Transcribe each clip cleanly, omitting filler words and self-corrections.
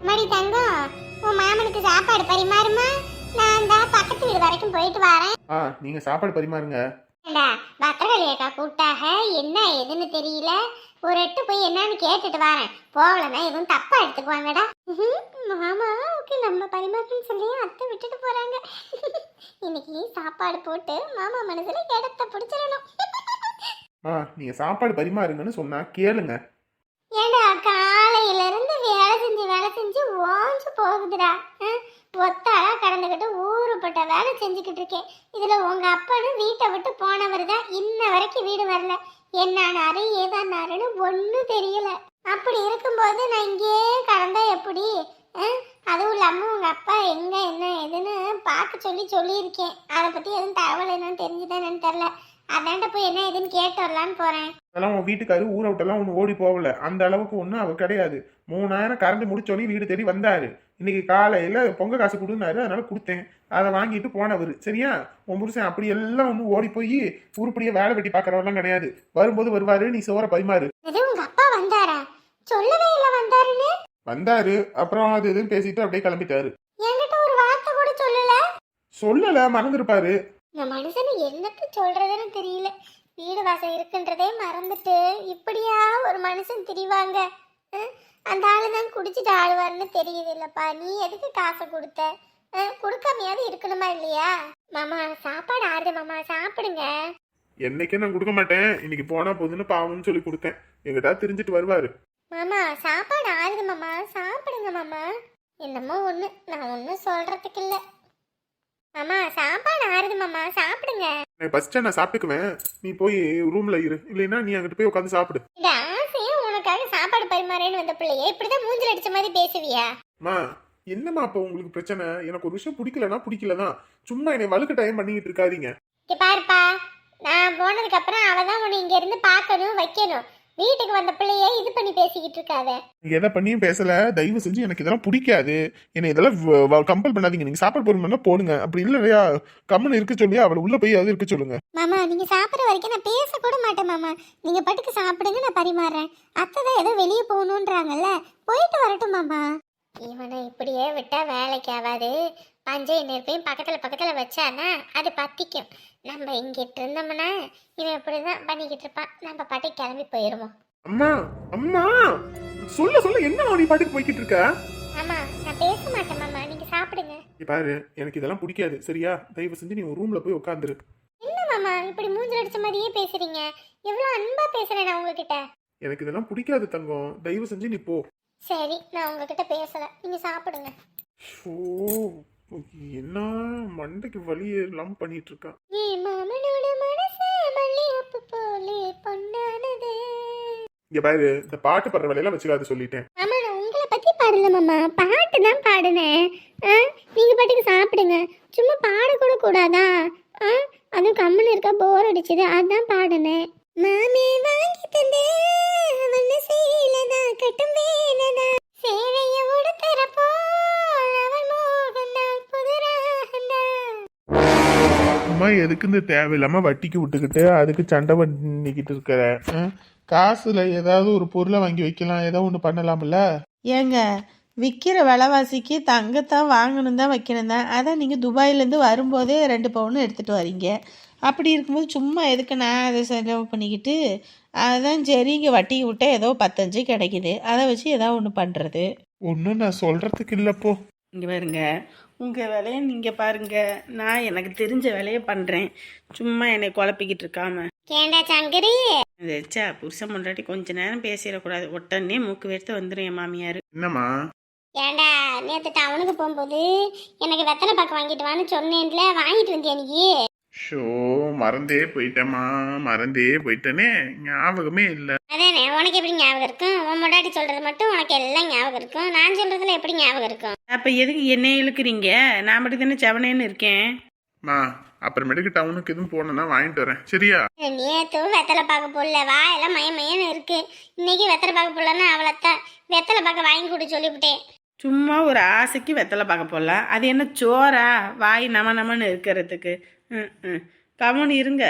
மடி தங்கம், உன் மாமனுக்கு சாப்பாடு பரிமாறுமா? நான் தான் பக்கத்து வீடு வரைக்கும் போயிட்டு வரேன். நீங்க சாப்பாடு பரிமாறுங்க. ஏண்டா, பத்திரகாளி அக்கா கூப்பிட்டாக, என்ன ஏதுன்னு தெரியல. ஒரு எட்டு போய் என்னன்னு கேட்டுட்டு வரேன். போகலன்னா எதுவும் தப்பா எடுத்துக்குவாங்கடா. மாமாவுக்கு நம்ம பரிமாற்றம்னு சொல்லி அத்தை விட்டுட்டு போறாங்க. இன்னைக்கு சாப்பாடு போட்டு மாமா மனசுல இடத்த பிடிச்சிடணும். நீங்க சாப்பாடு பரிமாறுங்கன்னு சொன்னா கேளுங்க. ஏண்டா, காலையில இருந்து வேலை செஞ்சு ஓஞ்சு போகுதுடா. ஒத்தாளா கடந்துக்கிட்டு ஊருப்பட்ட வேலை செஞ்சுக்கிட்டு இருக்கேன். இதுல உங்க அப்பனும் வீட்டை விட்டு போனவர் தான் இன்ன வரைக்கும் வீடு வரல. என்னானாரு ஏதானாருன்னு ஒன்றும் தெரியல. அப்படி இருக்கும்போது நான் இங்கேயே கடந்தா எப்படி? அதுவும் இல்லாம உங்க அப்பா எங்க என்ன ஏதுன்னு பார்க்க சொல்லியிருக்கேன். அதை பத்தி எதுவும் தகவல் என்னன்னு தெரிஞ்சுதான் என்னன்னு தெரியல. அதாண்ட போய் என்ன ஏதுன்னு கேட்டு வரலான்னு போறேன். அதெல்லாம் உன் வீட்டுக்காரு ஊரை விட்டெல்லாம் ஒன்றும் ஓடி போகல. அந்த அளவுக்கு ஒன்றும் அவர் கிடையாது. 3000 கரண்ட் முடிச்சோன்னே வீடு தேடி வந்தாரு. இன்னைக்கு காலையில பொங்க காசு கொடுனாரு, அதனால கொடுத்தேன். அதை வாங்கிட்டு போனவர். சரியா? உன் புருஷன் அப்படி எல்லாம் ஒன்றும் ஓடி போய் உருப்படியே வேலை வெட்டி பார்க்கறவெல்லாம் கிடையாது. வரும்போது வருவாரு, நீ சோற பரிமாறு. உங்க அப்பா வந்தாரா? சொல்லவே இல்லை வந்தாருன்னு. வந்தாரு, அப்புறம் அது எதுவும் பேசிட்டு அப்படியே கிளம்பிட்டாரு. என்கிட்ட ஒரு வார்த்தை கூட சொல்லல, மறந்துருப்பாரு. இந்த மனுஷனு என்னத்து சொல்றதுன்னு தெரியல. வீடு வாசம் இருக்குன்றதே மறந்துட்டு இப்படியா ஒரு மனுஷன் திரிவாங்க? அந்த ஆளு தான் குடிச்சிட்டு ஆளுவாருன்னு தெரியுது இல்லப்பா. நீ எதுக்கு காசை கொடுத்த? கொடுக்காமையாவது இருக்கணுமா இல்லையா? மாமா சாப்பாடு ஆறுது மாமா, சாப்பிடுங்க. என்னைக்கே நான் கொடுக்க மாட்டேன். இன்னைக்கு போனா போதுன்னு பாவம்னு சொல்லி கொடுத்தேன். எங்கிட்ட தெரிஞ்சிட்டு வருவாரு. மாமா சாப்பாடு ஆறுது மாமா, சாப்பிடுங்க மாமா. என்னமோ ஒண்ணு, நான் ஒன்னும் சொல்றதுக்கு இல்ல. மாமா சாப்பாடு ஆறுது மாமா, சாப்பிடுங்க. ஃபர்ஸ்ட் நான் சாப்பிட்டுக்குவேன், நீ போய் ரூம்ல இரு. இல்லைன்னா நீ அங்கிட்டு போய் உட்காந்து சாப்பிடு. இந்த ஆசையே உனக்காக சாப்பாடு பரிமாறேன்னு வந்த பிள்ளையே இப்படிதான் மூஞ்சில் அடிச்ச மாதிரி பேசுவியா? மா என்னம்மா அப்ப உங்களுக்கு பிரச்சனை? எனக்கு ஒரு விஷயம் பிடிக்கலன்னா பிடிக்கலதான். சும்மா என்னை வழுக்க டைம் பண்ணிக்கிட்டு இருக்காதீங்க. பாருப்பா, நான் போனதுக்கு அப்புறம் அவதான் உன்னை இங்க இருந்து பார்க்கணும் வைக்கணும். வீட்டுக்கு வந்த பிள்ளையே இது பண்ணி பேசிக்கிட்டு இருக்காத. எதை பண்ணியும் பேசல. தயவு செஞ்சு எனக்கு இதெல்லாம் பிடிக்காது. என்னை இதெல்லாம் கம்பல் பண்ணாதீங்க. நீங்க சாப்பாடு போடுங்கன்னா போடுங்க. அப்படி இல்லையா கம்மன் இருக்க சொல்லி அவளை உள்ள போய் அது இருக்க சொல்லுங்க. மாமா நீங்க சாப்பிட்ற வரைக்கும் நான் பேச கூட மாட்டேன் மாமா. நீங்க பட்டுக்கு சாப்பிடுங்க, நான் பரிமாறேன். அத்தை தான் ஏதோ வெளியே போகணுன்றாங்கல்ல, போயிட்டு வரட்டும் மாமா. இவனை இப்படியே விட்டா வேலைக்கு ஆகாது. பஞ்சை நெருப்பையும் பக்கத்துல வச்சானா அது பத்திக்கும். நம்ம இங்கிட்டு இருந்தோம்னா இவன் இப்படிதான் பண்ணிக்கிட்டு இருப்பான். நம்ம பாட்டுக்கு கிளம்பி போயிருவோம். அம்மா அம்மா சொல்ல என்ன நீ பாட்டுக்கு போய்கிட்டு இருக்க? ஆமா நான் பேச மாட்டேன் மாமா, நீங்க சாப்பிடுங்க. பாரு, எனக்கு இதெல்லாம் பிடிக்காது. சரியா? தயவு செஞ்சு நீ ஒரு ரூம்ல போய் உட்காந்துரு. என்ன மாமா இப்படி மூஞ்சில் அடிச்ச மாதிரியே பேசுறீங்க? எவ்வளவு அன்பா பேசுறேன் நான் உங்ககிட்ட. எனக்கு இதெல்லாம் பிடிக்காது தங்கம். தயவு செஞ்சு நீ போ. சரி, நான் உங்ககிட்ட பேசல, நீங்க சாப்பிடுங்க. ஓ, என்ன மண்டைக்கு வலி எல்லாம் பண்ணிட்டு இருக்கான். இங்க பாரு, இந்த பாட்டு பாடுற வேலையெல்லாம் வச்சுக்காது சொல்லிட்டேன். ஆமா நான் உங்களை பத்தி பாடல மாமா, பாட்டு தான் பாடுனேன். நீங்க பாட்டுக்கு சாப்பிடுங்க. சும்மா பாட கூட கூடாதா? அதுவும் கம்மன் இருக்கா, போர் அடிச்சது, அதான் பாடுனேன். மாமே வாங்கி தந்தே வண்ண சேலதா கட்டும் வேலதா சேலைய உடுத்தறப்போ அவன் மோகந்தா புதுராகந்தா. அம்மா எதுக்கு இந்த தேவையில்லாம வட்டிக்கு விட்டுக்கிட்டு அதுக்கு சண்டை பண்ணிக்கிட்டு இருக்கிற? காசுல ஏதாவது ஒரு பொருளை வாங்கி வைக்கலாம், ஏதாவது ஒன்று பண்ணலாம்ல. ஏங்க விற்கிற விலைவாசிக்கு தங்கத்தான் வாங்கணும் தான் வைக்கணும் தான். அதான் நீங்கள் துபாயிலேருந்து வரும்போதே 2 பவுன் எடுத்துகிட்டு வரீங்க. அப்படி இருக்கும்போது சும்மா எதுக்கு நான் அதை செலவு பண்ணிக்கிட்டு? அதான் சரி, இங்கே வட்டிக்கு விட்டால் ஏதோ 15 கிடைக்குது, அதை வச்சு ஏதாவது ஒன்று பண்ணுறது. ஒன்றும் நான் சொல்கிறதுக்கு இல்லைப்போ. இங்கே பாருங்க, உங்கள் வேலையை நீங்கள் பாருங்க, நான் எனக்கு தெரிஞ்ச வேலையை பண்ணுறேன். சும்மா என்னை குழப்பிக்கிட்டு இருக்காம. கேண்டா சங்கரி, வச்சா புருஷன் முன்னாடி கொஞ்ச நேரம் பேசிடக்கூடாது. உடனே மூக்கு வேர்த்து வந்துடும் என் மாமியார். என்னம்மா? ஏண்டா நேற்று டவுனுக்கு போகும்போது எனக்கு வெத்தலை பாக்கு வாங்கிட்டு வான்னு சொன்னேன்ல, வாங்கிட்டு வந்தியா நீ? ஷோ, மறந்தே போயிட்டேனே, ஞாபகமே இல்லை. அதானே, உனக்கு எப்படி ஞாபகம் இருக்கும்? உன் முன்னாடி சொல்றது மட்டும் உனக்கு எல்லாம் ஞாபகம் இருக்கும், நான் சொல்றதுல எப்படி ஞாபகம் இருக்கும்? அப்போ எதுக்கு என்னை இழுக்கிறீங்க? நான் மட்டும் தானே செவனேன்னு இருக்கேன். அப்புறமேட்டுக்கு டவுனுக்கு எதுவும் போனேன்னா வாங்கிட்டு வரேன். சரியா? நேற்று வெத்தலை பார்க்க போடல, வாயெல்லாம் மயன்னு இருக்கு. இன்னைக்கு வெத்தலை பார்க்க போடலன்னா அவ்வளோத்தான். வெத்தலை பார்க்க வாங்கி கொடு சொல்லிவிட்டேன். சும்மா ஒரு ஆசைக்கு வெத்தலை பார்க்க போடலாம், அது என்ன சோறா? வாய் நமன்னு இருக்கிறதுக்கு. கம்முன்னு இருங்க.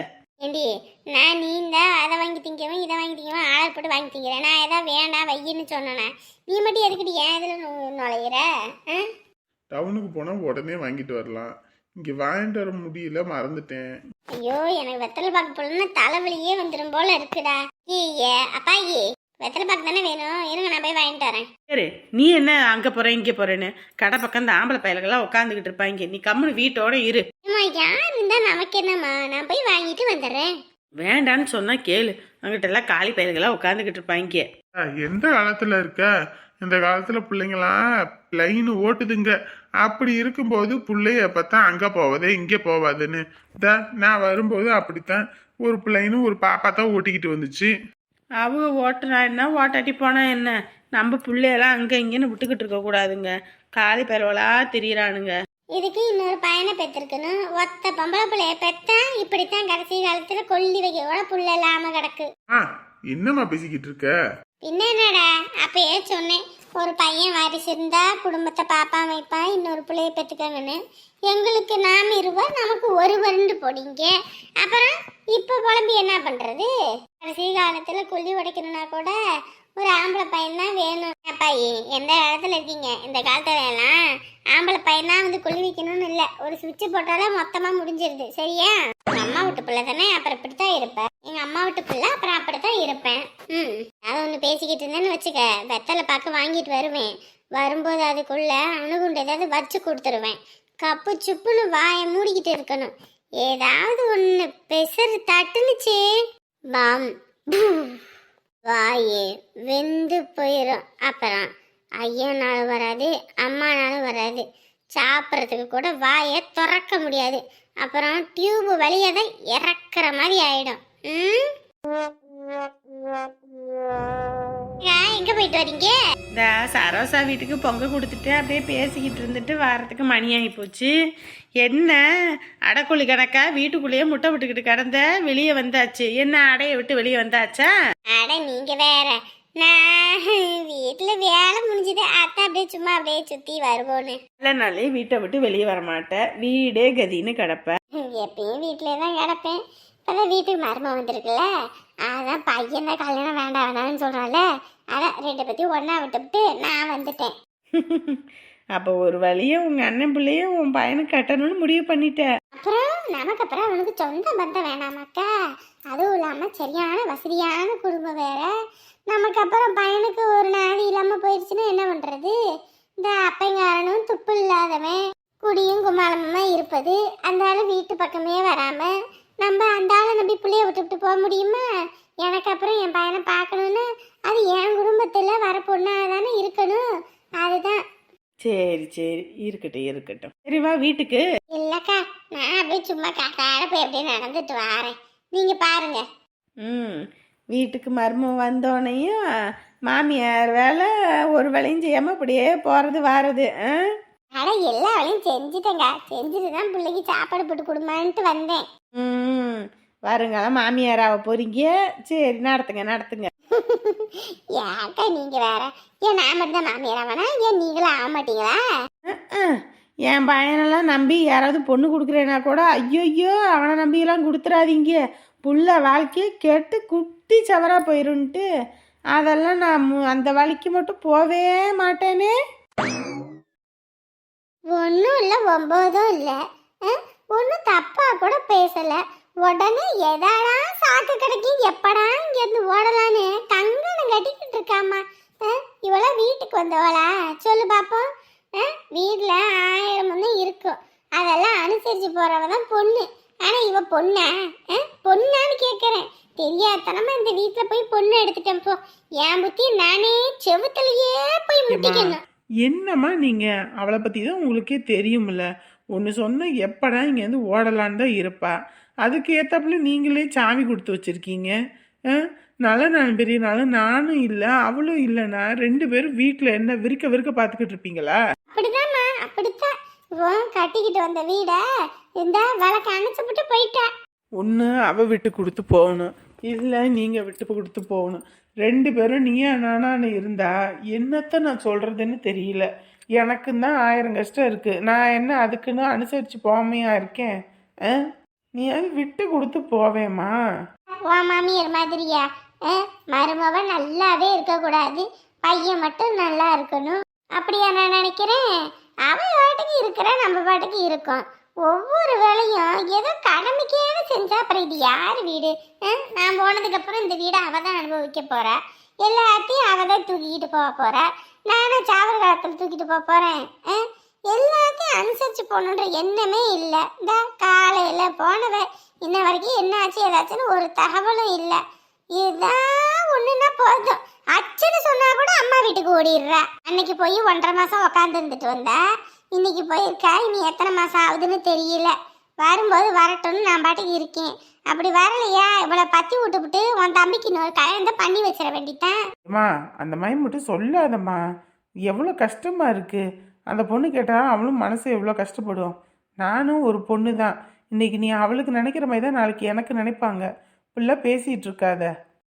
ஏண்டி நான் நீ இந்த அதை வாங்கி திங்கவும் இதை வாங்கி திங்கவும் ஆர்டர் போட்டு வாங்கி திங்கிறேன். நான் ஏதாவது வேண்டாம் வையின்னு சொன்னேனே, நீ மட்டும் எதுக்கிட்டு ஏன் இதில் நுழையிற? ஆ? டவுனுக்கு போனால் உடனே வாங்கிட்டு வரலாம். இங்கே வாங்கிட்டு வர முடியல, மறந்துட்டேன். ஐயோ எனக்கு வெத்தலை பாக்கு போலன்னா தலைவலியே வந்துடும் போல இருக்குடா. ஏ அப்பாயி வெத்தலை பாக்கு தானே வேணும், இருங்க நான் போய் வாங்கிட்டு வரேன். சரி, நீ என்ன அங்கே போகிற இங்கே போகிறேன்னு கடை பக்கம் இந்த ஆம்பளை பயல்கள்லாம் உட்காந்துக்கிட்டு இருப்பாங்க. நீ கம்முன்னு வீட்டோட இரு. அம்மா யார் இருந்தா நமக்கு என்னம்மா, நான் போய் வாங்கிட்டு வந்துடுறேன். வேண்டான்னு சொன்னால் கேளு. அங்கிட்ட எல்லாம் காலி பயல்கள்லாம் உட்காந்துக்கிட்டு இருப்பாங்க. எந்த காலத்தில் இருக்க? இந்த காலத்தில் பிள்ளைங்களாம் லைன் ஓட்டுதுங்க. அப்படி இருக்கும்போது பிள்ளைய பார்த்தா அங்கே போவதே இங்கே போவாதுன்னு நான் வரும்போது அப்படித்தான் ஒரு பிள்ளைன்னு ஒரு பாப்பா தான் ஓட்டிக்கிட்டு வந்துச்சு. அவங்க ஓட்டுனா என்ன ஓட்டாட்டி போனா என்ன? நம்ம பிள்ளையெல்லாம் அங்கே இங்கேன்னு விட்டுக்கிட்டு இருக்கக்கூடாதுங்க. காலி பயல்களா திரியிறானுங்க. இதுக்கு இன்னொரு பையனை பெற்றிருக்கணும். ஒத்த பொம்பளை பிள்ளைய பெத்தா இப்படித்தான் கடைசி காலத்துல கொல்லி வைக்கோட புள்ள இல்லாம கிடக்கு. என்னம்மா பேசிக்கிட்டு இருக்க? பின்ன என்னடா, அப்பயே சொன்னேன் ஒரு பையன் வாரிசு இருந்தா குடும்பத்தை பாப்பா வைப்பா, இன்னொரு பிள்ளைய பெற்றுக்கங்கன்னு. எங்களுக்கு நாம் இருவர் நமக்கு ஒருவர்னு போடிங்க. அப்புறம் இப்போ குழம்பி என்ன பண்றது? கடைசி காலத்துல கொல்லி உடைக்கணும்னா கூட ஒரு ஆம்பளை பையன் தான் வேணும். அப்பாயி எந்த காலத்துல இருக்கீங்க? இந்த காலத்துல எல்லாம் ஆம்பளை பையன் தான் வந்து கொல்லி வைக்கணும்னு இல்லை, ஒரு சுவிட்ச் போட்டாலே மொத்தமா முடிஞ்சிருது. சரியா? எங்க அம்மா வீட்டு பிள்ளை தானே, அப்புறம் இப்படித்தான் இருப்பேன். எங்க அம்மா வீட்டு பிள்ளை அப்புறம் அப்படித்தான் இருப்பேன். அதை ஒன்று பேசிக்கிட்டு இருந்தேன்னு வச்சுக்க, வெத்தலை பாக்கு வாங்கிட்டு வருவேன். வரும்போது அதுக்குள்ள அணுகுண்டு ஏதாவது வச்சு கொடுத்துருவேன். கப்பு சுப்புன்னு வாயை மூடிக்கிட்டு இருக்கணும். ஏதாவது ஒன்று பெசரு தட்டுனுச்சு பாம் வாயே வெந்து போயிடும். அப்புறம் ஐயனாலும் வராது, அம்மானாலும் வராது. சாப்பிட்றதுக்கு கூட வாயை திறக்க முடியாது. அப்புறம் டியூப் வழியாக தான் இறக்குற மாதிரி ஆயிடும். எங்க போயிட்டு வரீங்க? இந்த சரோசா வீட்டுக்கு பொங்க கொடுத்துட்டு அப்படியே பேசிக்கிட்டு இருந்துட்டு வாரத்துக்கு மணி ஆகி போச்சு. என்ன அடைக்குழி கணக்கா வீட்டுக்குள்ளேயே முட்டை விட்டுக்கிட்டு கிடந்த வெளியே வந்தாச்சு. என்ன அடையை விட்டு வெளியே வந்தாச்சா? அட நீங்க வேற, நான் வீட்டுல வேலை முடிஞ்சது, அத்தை அப்படியே சும்மா அப்படியே சுத்தி வருவோன்னு. நல்ல நாளே வீட்டை விட்டு வெளியே வர மாட்டேன், வீடே கதின்னு கிடப்ப. எப்பயும் வீட்டிலே தான் கிடப்பேன். இப்போதான் வீட்டுக்கு மருமம் வந்திருக்குல்ல, அதான் பையன் தான் கல்யாணம் வேண்டாம் வேணாம்னு சொல்கிறான்ல, அதான் ரெண்டு பற்றியும் ஒன்றா விட்டுவிட்டு நான் வந்துட்டேன். அப்போ ஒரு வழியே உங்கள் அண்ணன் பிள்ளையும் உன் பையனுக்கு கட்டணும்னு முடிவு பண்ணிட்டேன். அப்புறம் நமக்கு அப்புறம் அவனுக்கு சொந்த பந்தம் வேணாமாக்கா? அதுவும் இல்லாமல் சரியான வசதியான குடும்பம் வேற. நமக்கு அப்புறம் பையனுக்கு ஒரு நாதி இல்லாமல் போயிடுச்சுன்னா என்ன பண்ணுறது? இந்த அப்பைங்காரனும் துப்பு இல்லாதவன் குடியும் குமாலமுமா இருப்பது, அந்த ஆள் வீட்டு பக்கமே வராமல் நம்ம அந்த ஆளை நம்பி பிள்ளைய விட்டுவிட்டு போக முடியுமா? எனக்கு அப்புறம் என் பையனை பார்க்கணுன்னு அது என் குடும்பத்தில் வர பொண்ணாக தானே இருக்கணும். அதுதான். சரி சரி, இருக்கட்டும் இருக்கட்டும். சரி வா வீட்டுக்கு. இல்லைக்கா, நான் அப்படியே சும்மா காத்தாட போய் அப்படியே நடந்துட்டு வரேன், நீங்கள் பாருங்க. வீட்டுக்கு மருமம் வந்தோடனையும் மாமியார் வேலை ஒரு வேலையும் செய்யாமல் அப்படியே போகிறது வாரது. அட எல்லா வேலையும் செஞ்சுட்டேங்க, செஞ்சுட்டு தான் பிள்ளைக்கு சாப்பாடு போட்டு கொடுமான்ட்டு வந்தேன். வருங்களா மாமியாராவ போறீங்க? சரி நடத்துங்க நடத்துங்க. ஏக்கா நீங்க வேற, ஏன் நான் மட்டும் தான் மாமியாராவனா? ஏன் நீங்களும் ஆக மாட்டீங்களா? என் பையனெல்லாம் நம்பி யாராவது பொண்ணு கொடுக்குறேன்னா கூட ஐயோ அவனை நம்பியெல்லாம் கொடுத்துறாதீங்க, புள்ள வாழ்க்கையை கெட்டு குட்டி சவரா போயிருன்ட்டு அதெல்லாம் நான் அந்த வழிக்கு மட்டும் போவே மாட்டேனே. ஒன்றும் இல்லை, ஒம்போதும் இல்லை, ஒன்றும் தப்பா கூட பேசலை. உடனே எதாடா சாக்கு கிடைக்கி எப்படா இங்கேருந்து ஓடலான்னு கங்கணம் கட்டிக்கிட்டு இருக்காமா. இவளா வீட்டுக்கு வந்தவளா சொல்லு பார்ப்போம். வீட்டில் 1000 தான் இருக்கும், அதெல்லாம் அனுசரித்து போகிறவ தான் பொண்ணு. ஆனால் இவ பொண்ணா? பொண்ணான்னு கேட்குறேன். தெரியாதனமா இந்த வீட்டில் போய் பொண்ணு எடுத்துட்டேன் போ. என் புத்தி நானே செவுத்துலையே போய் முட்டிக்கணும். என்னம்மா நீங்கள் அவளை பற்றி தான் உங்களுக்கே தெரியும்ல. ஒன்று சொன்ன எப்படா இங்கேருந்து ஓடலான்னு தான் இருப்பா. அதுக்கு ஏற்றப்பல நீங்களே சாவி கொடுத்து வச்சுருக்கீங்க. நல்ல நாள் பெரிய நாள் நானும் இல்லை அவளும் இல்லைன்னா 2 பேரும் வீட்டில் என்ன விற்க பார்த்துக்கிட்டு இருப்பீங்களா? அப்படிதாம்மா, அப்படித்தான். கட்டிக்கிட்டு வந்த வீட இந்த விளக்கு அணைச்சுட்டு போயிட்டா. ஒன்று அவள் விட்டு கொடுத்து போகணும், இல்லை நீங்கள் விட்டு கொடுத்து போகணும். 2 பேரும் நீயா நானான்னு இருந்தா என்னத்த நான் சொல்கிறதுன்னு தெரியல. எனக்கும் தான் 1000 கஷ்டம் இருக்குது. நான் என்ன அதுக்குன்னு அனுசரித்து போகாமையா இருக்கேன்? நீ அது விட்டு கொடுத்து போவேம்மா. உன் மாமியார் மாதிரியா? மருமவ நல்லாவே இருக்கக்கூடாது, பையன் மட்டும் நல்லா இருக்கணும் அப்படியா நான் நினைக்கிறேன்? அவன் பாட்டுக்கு இருக்கிற நம்ம பாட்டுக்கு இருக்கோம். ஒவ்வொரு வேலையும் ஏதோ கடமைக்கேவே செஞ்சா அப்புறம் இது யார் வீடு? நான் போனதுக்கு அப்புறம் இந்த வீடை அவ தான் அனுபவிக்க போறா, எல்லாத்தையும் அவ தான் தூக்கிக்கிட்டு போக போறா. நானும் சாவர காலத்தில் தூக்கிட்டு போக போறேன். எல்லாத்தையும் அனுசரிச்சு போகணுன்ற எண்ணமே இல்லை. இந்த காலையில போனவ இன்ன வரைக்கும் என்ன ஆச்சு ஏதாச்சுன்னு ஒரு தகவலும் இல்லை. இதுதான் ஒண்ணுன்னா போதும், அச்சுன்னு சொன்னா கூட அம்மா வீட்டுக்கு ஓடிடுறா. அன்னைக்கு போய் 1.5 மாசம் உக்காந்து இருந்துட்டு வந்தா, இன்னைக்கு போயிருக்கா. இனி எத்தனை மாசம் ஆகுதுன்னு தெரியல. வரும்போது வரட்டும்னு நான் பாட்டுக்கு இருக்கேன். அப்படி வரலையா இவளை பத்தி விட்டுவிட்டு உன் தம்பிக்கு இன்னொரு கல்யாணம் பண்ணி வச்சிட வேண்டித்தான். அம்மா அந்த மாதிரி மட்டும் சொல்லாதம்மா, எவ்வளோ கஷ்டமா இருக்கு. அந்த பொண்ணு கேட்டால் அவளும் மனசு எவ்வளோ கஷ்டப்படும். நானும் ஒரு பொண்ணு தான். இன்னைக்கு நீ அவளுக்கு நினைக்கிற மாதிரி தான் நாளைக்கு எனக்கு நினைப்பாங்க. இப்படிலாம் பேசிகிட்டு இருக்காத.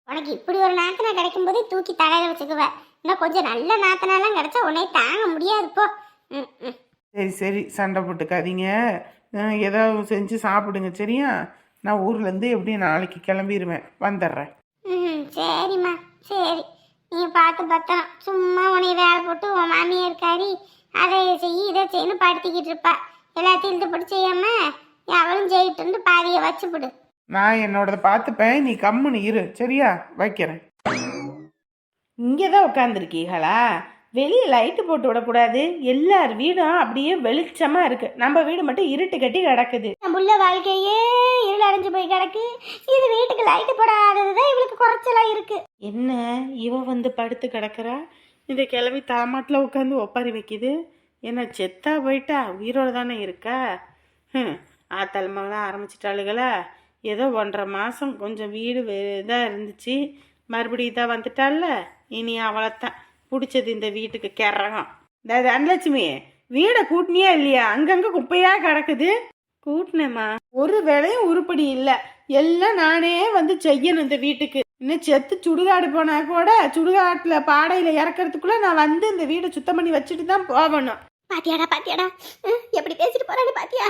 உனக்கு இப்படி ஒரு நாத்தனா கிடைக்கும் போதே தூக்கி தலையில வச்சுக்குவ. இன்னும் கொஞ்சம் நல்ல நாத்தனாலாம் கிடைச்சா உன்னை தாங்க முடியாது போ. சரி சரி, சண்டை போட்டுக்காதீங்க. ஏதாவது செஞ்சு சாப்பிடுங்க சரியா? நான் ஊர்லேருந்து எப்படியும் நாளைக்கு கிளம்பிடுவேன், வந்துடுறேன். சரிம்மா சரி, நீ பார்த்து பத்திரம். சும்மா உன்னை வேலை போட்டு உன் மாமியார் இருக்காரி அதை செய்ய இதை செய்யு படுத்திக்கிட்டு இருப்பா. எல்லாத்தையும் இழுத்து போட்டு செய்யாம அவளும் செய்யிட்டு பாதியை வச்சுப்பிடு. நான் என்னோடத பார்த்துப்பேன், நீ கம்முன்னு இரு சரியா? வைக்கிறேன். இங்கே தான் உட்காந்துருக்கீங்களா? வெளியே லைட்டு போட்டு விடக்கூடாது. எல்லார் வீடும் அப்படியே வெளிச்சமாக இருக்குது, நம்ம வீடு மட்டும் இருட்டு கட்டி கிடக்குது. நம்ம உள்ள வாழ்க்கையே இருள் அடைஞ்சு போய் கிடக்கு. இது வீட்டுக்கு லைட்டு போடாதது தான் இவளுக்கு குறைச்சலாக இருக்கு. என்ன இவ வந்து படுத்து கிடக்குறா, இந்த கிளவி தலைமாட்டில் உட்காந்து ஒப்பாரி வைக்குது. என்ன செத்தா போயிட்டா? உயிரோடு தானே இருக்கா? ஆத்தலமெல்லாம் ஆரம்பிச்சிட்டாளுகளா? ஏதோ 1.5 மாதம் கொஞ்சம் வீடு இதாக இருந்துச்சு, மறுபடியும் இதாக வந்துட்டால. இனி அவளைத்தான் பிடிச்சது இந்த வீட்டுக்கு கிறகம். தனலட்சுமி, வீடை கூட்டினியா இல்லையா? அங்கங்கே குப்பையாக கிடக்குது. கூட்டினேம்மா, ஒரு வேலையும் உருப்படி இல்லை. எல்லாம் நானே வந்து செய்யணும் இந்த வீட்டுக்கு. இன்னும் செத்து சுடுகாடு போனா கூட சுடுகாட்டில் பாடையில் இறக்கிறதுக்குள்ளே நான் வந்து இந்த வீடை சுத்தம் பண்ணி வச்சுட்டு தான் போகணும். பாத்தியாடா எப்படி பேசிட்டு போறான்னு பாத்தியா?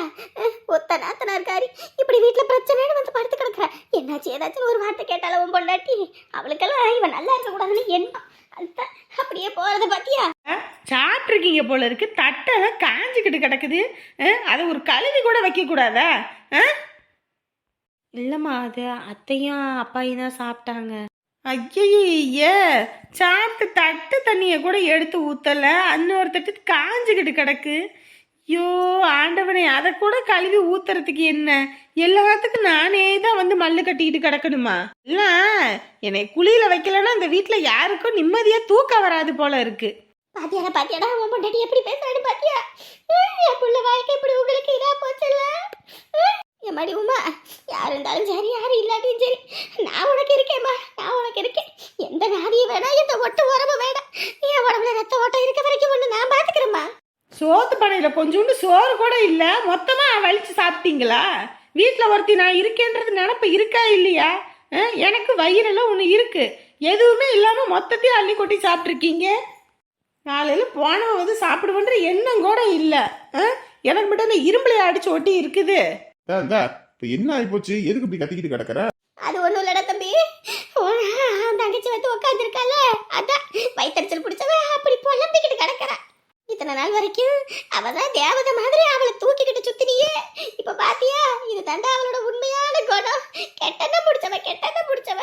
ஒத்த நாத்தனா இருக்காரி இப்படி வீட்டுல பிரச்சனைன்னு வந்து படுத்து கிடக்குறா. என்னாச்சு ஏதாச்சும் ஒரு வார்த்தை கேட்டாலும் உன் பொண்டாட்டி அவளுக்கெல்லாம் இவன் நல்லா இருக்க கூடாதுன்னு என்ன அதுதான் அப்படியே போறத பாத்தியா? சாப்பிட்ருக்கீங்க போல இருக்கு, தட்டெல்லாம் காஞ்சிக்கிட்டு கிடக்குது. அதை ஒரு கழுவி கூட வைக்க கூடாதா? இல்லைம்மா, அது அத்தையும் அப்பாயும் தான் சாப்பிட்டாங்க. ஐயே, சாப்பிட்டு தட்டு தண்ணியை கூட எடுத்து ஊற்றல, இன்னொரு தட்டு காஞ்சிக்கிட்டு கிடக்கு. ஐயோ ஆண்டவனே, அதை கூட கழுவி ஊத்துறதுக்கு என்ன? எல்லாத்துக்கும் நானே தான் வந்து மல்லு கட்டிக்கிட்டு கிடக்கணுமா? இல்லை என்னை குழியில வைக்கலன்னா இந்த வீட்டில் யாருக்கும் நிம்மதியாக தூக்கம் வராது போல இருக்கு. பாத்தியாடா உன் பொண்டாட்டி எப்படி பேசுறான்னு பாத்தியா? என் புள்ள வாழ்க்கை இப்படி உங்களுக்கு இதா போச்சல்ல. என் மடி உமா, யார் இருந்தாலும் சரி யாரும் இல்லாட்டியும் சரி, நான் உனக்கு இருக்கேம்மா, நான் உனக்கு இருக்கேன். எந்த நாதியும் வேணா, எந்த ஒட்டு உரமும் வேணாம். என் உடம்புல ரத்த ஓட்டம் இருக்க வரைக்கும் ஒன்று நான் பார்த்துக்கிறேம்மா. சோத்து பனையில் கொஞ்சோண்டு சோறு கூட இல்லை, மொத்தமாக வலிச்சு சாப்பிட்டீங்களா? வீட்டில் ஒருத்தி நான் இருக்கேன்றது நினப்பு இருக்கா இல்லையா? எனக்கு வயிறெல்லாம் ஒன்று இருக்கு, எதுவுமே இல்லாமல் மொத்தத்தையும் அள்ளி கொட்டி சாப்பிட்ருக்கீங்க. காலையில் போனவன் வந்து சாப்பிடுவேன்ற எண்ணம் கூட இல்லை. எனக்கு மட்டும் அந்த இரும்புலையை அடிச்சு ஒட்டி இருக்குது. இப்ப என்ன ஆகி போச்சு? எதுக்கு இப்படி கத்திக்கிட்டு கிடக்குற? அது ஒண்ணும் இல்லடா தம்பி, தங்கச்சி வந்து உட்காந்து இருக்கால, அதான் வயிற்றுச்சல் பிடிச்சவ அப்படி புலம்பிக்கிட்டு கிடக்குறா. இத்தனை நாள் வரைக்கும் அவதான் தேவதை மாதிரி அவளை தூக்கிக்கிட்டு சுத்தினியே, இப்ப பாத்தியா? இது தாண்டா அவளோட உண்மையான குணம். கெட்டன பிடிச்சவ.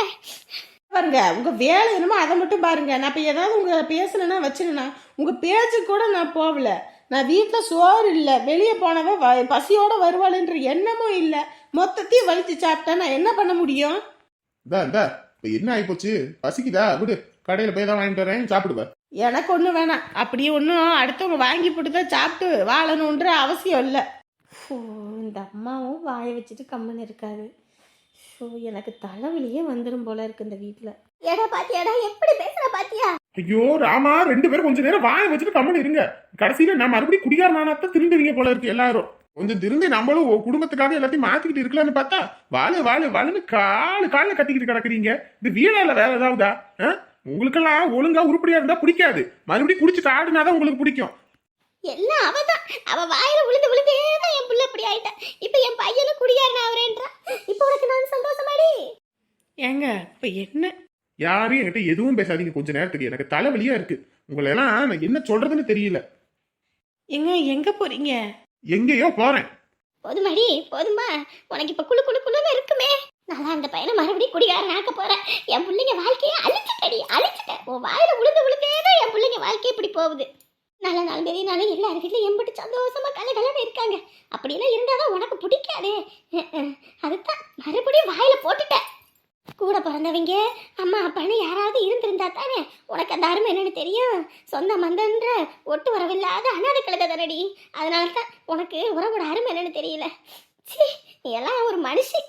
பாருங்க, உங்க வேலை என்னமோ அதை மட்டும் பாருங்க. நான் இப்ப ஏதாவது உங்க பேசணும்னா வச்சுனா உங்க பேச்சு கூட நான் போகல. நான் வீட்டில் சோறு இல்லை, வெளியே போனவ பசியோட வருவாளுன்ற எண்ணமும் இல்லை, மொத்தத்தையும் வலிச்சு சாப்பிட்டா நான் என்ன பண்ண முடியும்? இப்ப என்ன ஆகி போச்சு? பசிக்குதா? விடு, கடையில போய் தான் வாங்கிட்டு வரேன், சாப்பிடுவேன். எனக்கு ஒன்றும் வேணாம். அப்படியே ஒன்றும் அடுத்தவங்க வாங்கி போட்டு தான் சாப்பிட்டு வாழணுன்ற அவசியம் இல்லை. இந்த அம்மாவும் வாயை வச்சுட்டு கம்மன் இருக்காது. எனக்கு தலைவலியே வந்துடும் போல இருக்கு இந்த வீட்டில். ஏடா பாத்தியாடா எப்படி பேசுற பாத்தியா? ஐயோ ராமா, 2 பேரும் கொஞ்ச நேரம் வாயை வச்சுட்டு கம்மன் இருங்க. கடைசியில நான் மறுபடியும் குடிகாரனாத்தான் திருந்துவீங்க போல இருக்கு எல்லாரும். கொஞ்சம் திருந்தி நம்மளும் குடும்பத்துக்காக எல்லாத்தையும் மாத்திக்கிட்டு இருக்கலாம்னு பார்த்தா வாழுன்னு காலில் கத்திக்கிட்டு கிடக்குறீங்க. இது வீடால வேற ஏதாவதா? உங்களுக்கெல்லாம் ஒழுங்கா உருப்படியா இருந்தா பிடிக்காது, மறுபடியும் குடிச்சிட்டு ஆடுனாதான் உங்களுக்கு பிடிக்கும். எல்லாம் அவதான். அவ வாயில விழுந்து விழுந்தே தான் என் புள்ள இப்படி ஆயிட்டா. இப்ப என் பையனும் குடியாரன் அவரேன்றா. இப்ப உனக்கு நான் சந்தோஷமாடி? ஏங்க இப்போ என்ன? யாரும் என்கிட்ட எதுவும் பேசாதீங்க கொஞ்ச நேரத்துக்கு, எனக்கு தலைவலியா இருக்கு. உங்களை எல்லாம் நான் என்ன சொல்றதுன்னு தெரியல. எங்க எங்க போறீங்க? எங்கேயோ போறேன். போதுமாடி, போதுமா? உனக்கு இப்ப குளு குளு குளுன்னு இருக்குமே. நான் அந்த பையனை மறுபடியும் குடிகாரன் ஆக்க போறேன். என் பிள்ளைங்க வாழ்க்கையை அழிச்சிட்டடி, அழிச்சிட்டேன். உன் வாயில விழுந்து விழுந்தே தான் என் பிள்ளைங்க வாழ்க்கை இப்படி போகுது. நல்ல நாள் பெரிய நாள் எல்லாரும் வீட்லையும் எம்பிட்டு சந்தோஷமா கலகலன்னு இருக்காங்க. அப்படிலாம் இருந்தாதான் உனக்கு பிடிக்காதே. அதுதான் மறுபடியும் வாயில போட்டுட்டேன். கூட பிறந்தவங்க அம்மா அப்பான்னு யாராவது இருந்திருந்தா தானே உனக்கு அந்த அருமை என்னன்னு தெரியும். சொந்த மந்தன்ற ஒட்டு வரவில்லாத அனாதை கழுதை தானடி. அதனால தான் உனக்கு உறவோட அருமை என்னன்னு தெரியல. சீ, நீ எல்லாம் ஒரு மனுஷி.